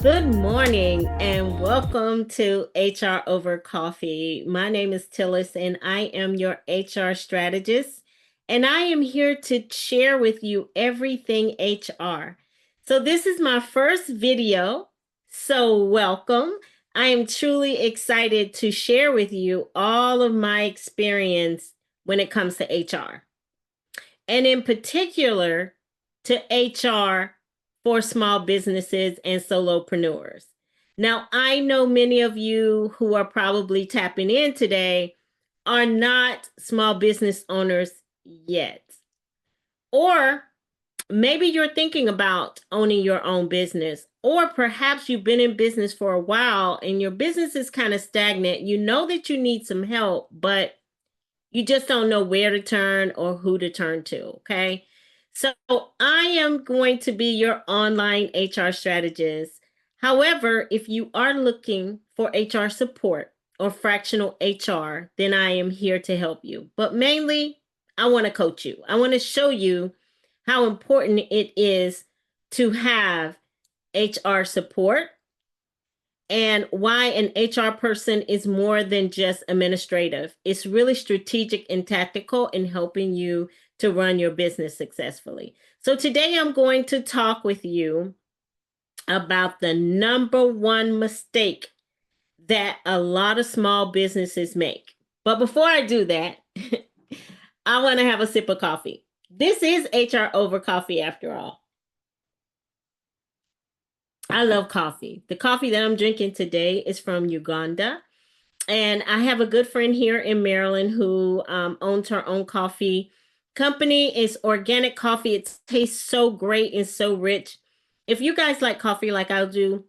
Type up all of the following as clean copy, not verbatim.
Good morning and welcome to HR Over Coffee. My name is Tillis and I am your HR strategist, and I am here to share with you everything HR. So, this is my first video, so welcome. I am truly excited to share with you all of my experience when it comes to HR, and in particular to HR for small businesses and solopreneurs. Now, I know many of you who are probably tapping in today are not small business owners yet. Or maybe you're thinking about owning your own business, or perhaps you've been in business for a while and your business is kind of stagnant. You know that you need some help, but you just don't know where to turn or who to turn to, okay? So I am going to be your online HR strategist. However, if you are looking for HR support or fractional HR, then I am here to help you. But mainly, I want to coach you. I want to show you how important it is to have HR support and why an HR person is more than just administrative. It's really strategic and tactical in helping you to run your business successfully. So today I'm going to talk with you about the number one mistake that a lot of small businesses make. But before I do that, I want to have a sip of coffee. This is HR over coffee after all. I love coffee. The coffee that I'm drinking today is from Uganda. And I have a good friend here in Maryland who owns her own coffee company. It's organic coffee. It tastes so great and so rich. If you guys like coffee like I do,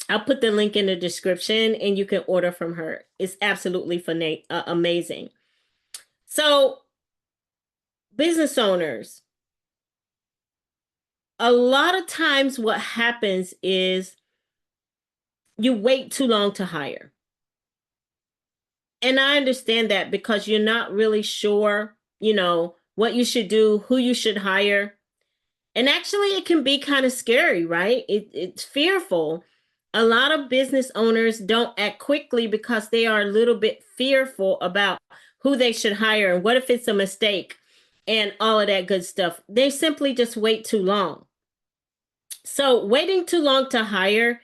I'll put the link in the description and you can order from her. It's absolutely amazing. So, business owners, a lot of times what happens is you wait too long to hire. And I understand that because you're not really sure, what you should do, who you should hire. And actually, it can be kind of scary, right? It's fearful. A lot of business owners don't act quickly because they are a little bit fearful about who they should hire and what if it's a mistake and all of that good stuff. They simply just wait too long. So, waiting too long to hire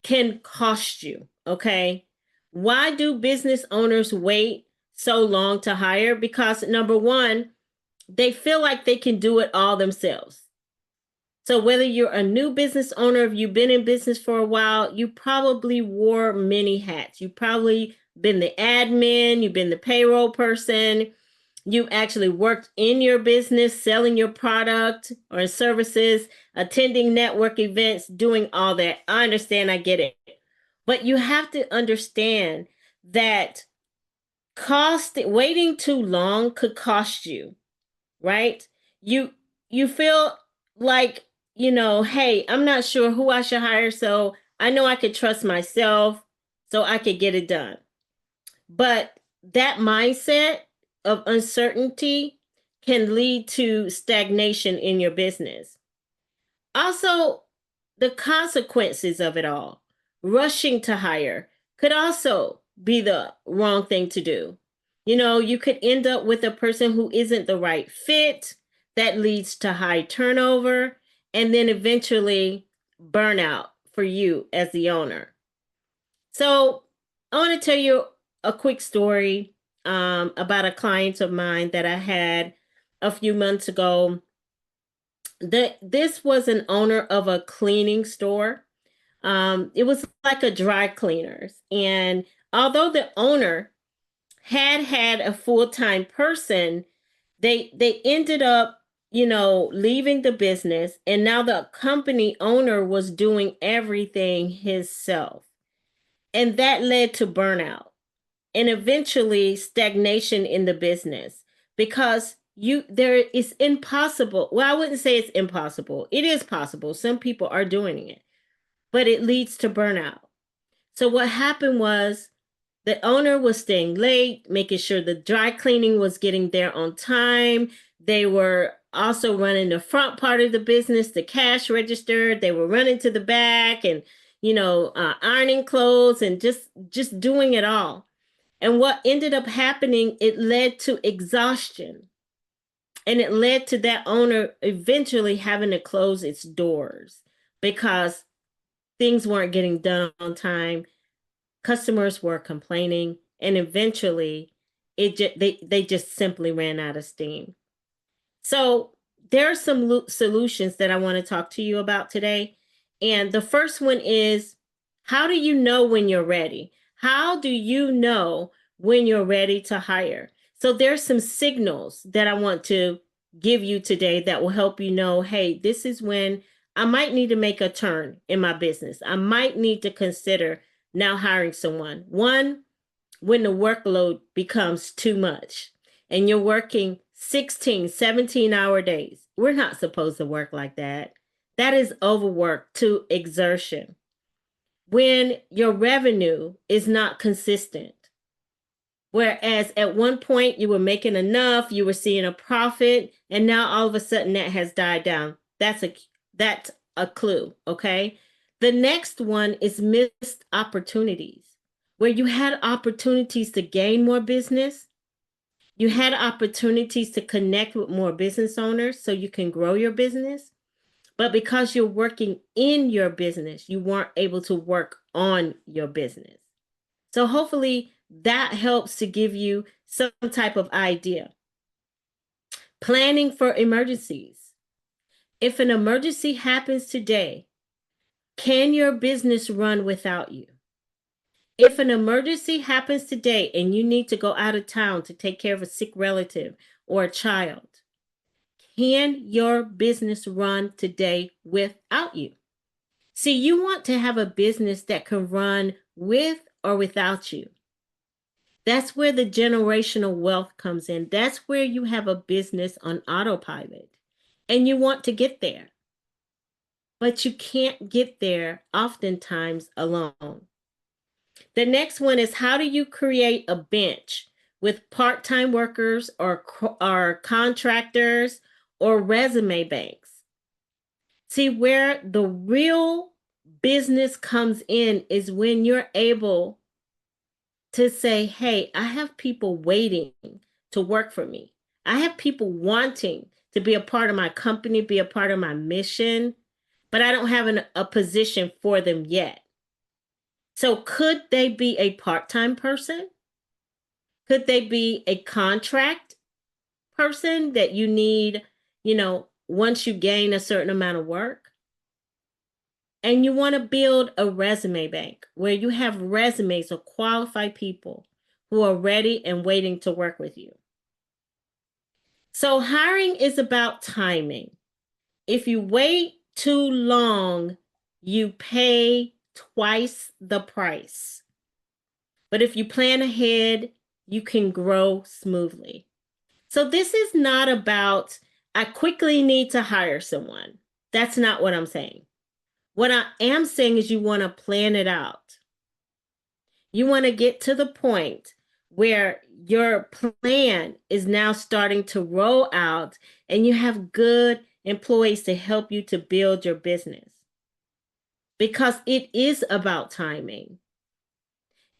can cost you, okay? Why do business owners wait so long to hire? Because number one, they feel like they can do it all themselves. So whether you're a new business owner, if you've been in business for a while, you probably wore many hats. You've probably been the admin, you've been the payroll person, you actually worked in your business, selling your product or services, attending network events, doing all that. I understand, I get it. But you have to understand that waiting too long could cost you, right? You feel like, hey, I'm not sure who I should hire, so I know I could trust myself, so I could get it done. But that mindset of uncertainty can lead to stagnation in your business. Also, the consequences of it all, rushing to hire, could also be the wrong thing to do. You could end up with a person who isn't the right fit. That leads to high turnover and then eventually burnout for you as the owner. So, I want to tell you a quick story about a client of mine that I had a few months ago. This was an owner of a cleaning store. It was like a dry cleaners. And although the owner had a full-time person, they ended up, leaving the business. And now the company owner was doing everything himself. And that led to burnout and eventually stagnation in the business because it's impossible. Well, I wouldn't say it's impossible. It is possible. Some people are doing it, but it leads to burnout. So what happened was the owner was staying late, making sure the dry cleaning was getting there on time. They were also running the front part of the business, the cash register. They were running to the back and, ironing clothes and just doing it all. And what ended up happening, it led to exhaustion. And it led to that owner eventually having to close its doors because things weren't getting done on time. Customers were complaining, and eventually they just simply ran out of steam. So there are some solutions that I want to talk to you about today. And the first one is, how do you know when you're ready? How do you know when you're ready to hire? So there's some signals that I want to give you today that will help you know, hey, this is when I might need to make a turn in my business. I might need to consider now hiring someone. One, when the workload becomes too much and you're working 16, 17-hour days. We're not supposed to work like that. That is overwork to exertion. When your revenue is not consistent, whereas at one point you were making enough, you were seeing a profit, and now all of a sudden that has died down. That's a clue, okay? The next one is missed opportunities, where you had opportunities to gain more business. You had opportunities to connect with more business owners so you can grow your business. But because you're working in your business, you weren't able to work on your business. So hopefully that helps to give you some type of idea. Planning for emergencies. If an emergency happens today, can your business run without you? If an emergency happens today and you need to go out of town to take care of a sick relative or a child, can your business run today without you? See, you want to have a business that can run with or without you. That's where the generational wealth comes in. That's where you have a business on autopilot and you want to get there. But you can't get there oftentimes alone. The next one is, how do you create a bench with part-time workers or contractors or resume banks? See, where the real business comes in is when you're able to say, hey, I have people waiting to work for me. I have people wanting to be a part of my company, be a part of my mission, but I don't have a position for them yet. So could they be a part-time person? Could they be a contract person that you need, once you gain a certain amount of work? And you want to build a resume bank where you have resumes of qualified people who are ready and waiting to work with you. So hiring is about timing. If you wait too long, you pay twice the price. But if you plan ahead, you can grow smoothly. So this is not about, I quickly need to hire someone. That's not what I'm saying. What I am saying is you want to plan it out. You want to get to the point where your plan is now starting to roll out and you have good employees to help you to build your business. Because it is about timing.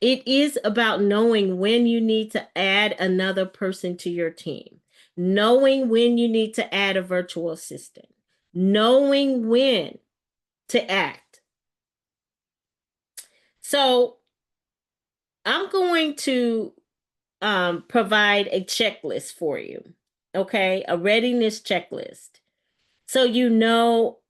It is about knowing when you need to add another person to your team, knowing when you need to add a virtual assistant, knowing when to act. So I'm going to provide a checklist for you, okay? A readiness checklist. So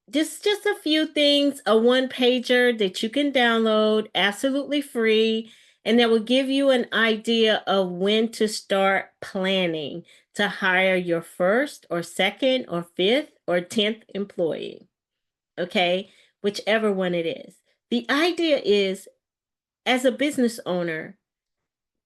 just a few things, a one-pager that you can download absolutely free, and that will give you an idea of when to start planning to hire your first or second or fifth or 10th employee, okay? Whichever one it is. The idea is, as a business owner,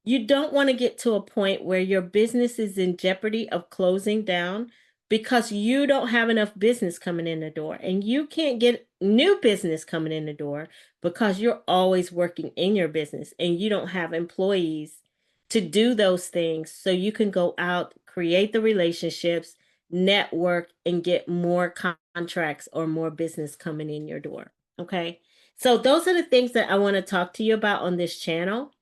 you don't want to get to a point where your business is in jeopardy of closing down because you don't have enough business coming in the door, and you can't get new business coming in the door because you're always working in your business and you don't have employees to do those things so you can go out, create the relationships, network, and get more contracts or more business coming in your door. Okay. So those are the things that I want to talk to you about on this channel.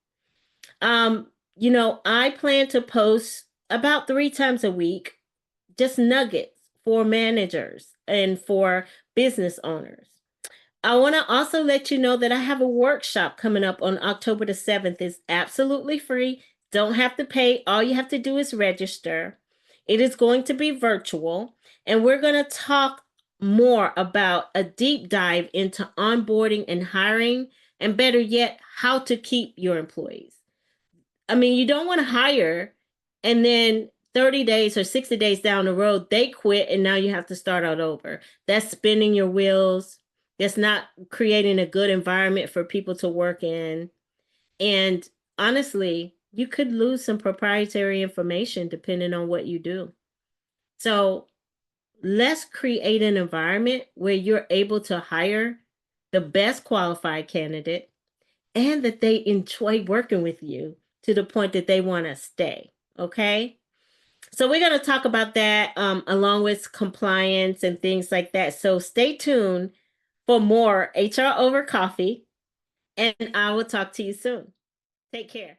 I plan to post about 3 times a week, just nuggets for managers and for business owners. I want to also let you know that I have a workshop coming up on October the 7th. It's absolutely free. Don't have to pay. All you have to do is register. It is going to be virtual, and we're going to talk more about a deep dive into onboarding and hiring, and better yet, how to keep your employees. I mean, you don't want to hire and then 30 days or 60 days down the road, they quit and now you have to start out over. That's spinning your wheels. That's not creating a good environment for people to work in. And honestly, you could lose some proprietary information depending on what you do. So let's create an environment where you're able to hire the best qualified candidate and that they enjoy working with you to the point that they want to stay. Okay. So we're going to talk about that along with compliance and things like that. So stay tuned for more HR over coffee, and I will talk to you soon. Take care.